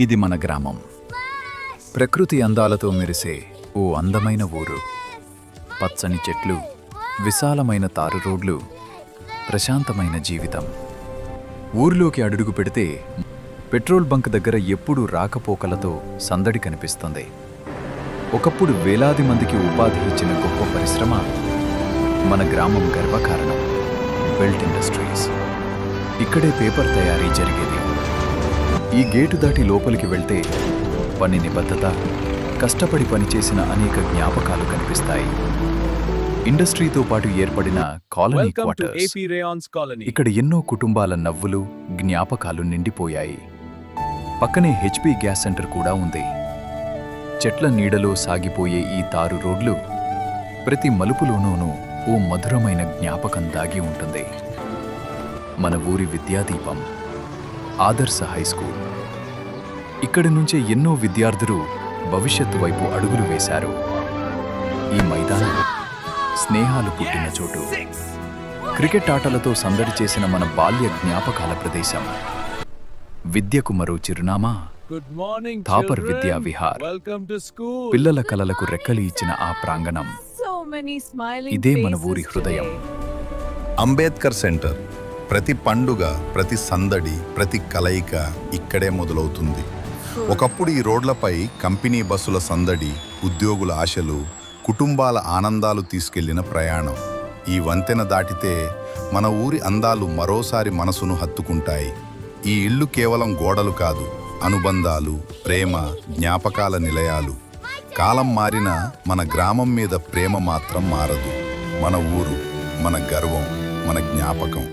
ఇది మన గ్రామం. ప్రకృతి అందాలతో మెరిసే ఓ అందమైన ఊరు. పచ్చని చెట్లు, విశాలమైన తారు రోడ్లు, ప్రశాంతమైన జీవితం. ఊరిలోకి అడుగు పెడితే పెట్రోల్ బంక్ దగ్గర ఎప్పుడూ రాకపోకలతో సందడి కనిపిస్తుంది. ఒకప్పుడు వేలాది మందికి ఉపాధి ఇచ్చిన గొప్ప పరిశ్రమ మన గ్రామం గర్వకారణం బెల్ట్ ఇండస్ట్రీస్. ఇక్కడే పేపర్ తయారీ జరిగేది. ఈ గేటు దాటి లోపలికి వెళ్తే పని నిబద్ధత, కష్టపడి పనిచేసిన అనేక జ్ఞాపకాలు కనిపిస్తాయి. ఇండస్ట్రీతో పాటు ఏర్పడిన కాలనీ క్వార్టర్స్. ఇక్కడ ఎన్నో కుటుంబాల నవ్వులు, జ్ఞాపకాలు నిండిపోయాయి. పక్కనే హెచ్పి గ్యాస్ సెంటర్ కూడా ఉంది. చెట్ల నీడలో సాగిపోయే ఈ తారు రోడ్లు ప్రతి మలుపులోనూ ఓ మధురమైన జ్ఞాపకం దాగి ఉంటుంది. మన ఊరి విద్యాదీపం ఆదర్శ హైస్కూల్. ఇక్కడి నుంచే ఎన్నో విద్యార్థులు భవిష్యత్తు వైపు అడుగులు వేశారు. ఈ మైదానం స్నేహాలు పుట్టిన చోటు. క్రికెట్ ఆటలతో సందడి చేసిన మన బాల్య జ్ఞాపకాల ప్రదేశం. విద్యకు మరో చిరునామా థాపర్ విద్యా విహార్. పిల్లల కలలకు రెక్కలు ఇచ్చిన ఆ ప్రాంగణం. ఇదే మన ఊరి హృదయం. అంబేద్కర్ సెంటర్. ప్రతి పండుగ, ప్రతి సందడి, ప్రతి కలయిక ఇక్కడే మొదలవుతుంది. ఒకప్పుడు ఈ రోడ్లపై కంపెనీ బస్సుల సందడి, ఉద్యోగుల ఆశలు, కుటుంబాల ఆనందాలు తీసుకెళ్లిన ప్రయాణం. ఈ వంతెన దాటితే మన ఊరి అందాలు మరోసారి మనసును హత్తుకుంటాయి. ఈ ఇల్లు కేవలం గోడలు కాదు, అనుబంధాలు, ప్రేమ, జ్ఞాపకాల నిలయాలు. కాలం మారినా మన గ్రామం మీద ప్రేమ మాత్రం మారదు. మన ఊరు, మన గర్వం, మన జ్ఞాపకం.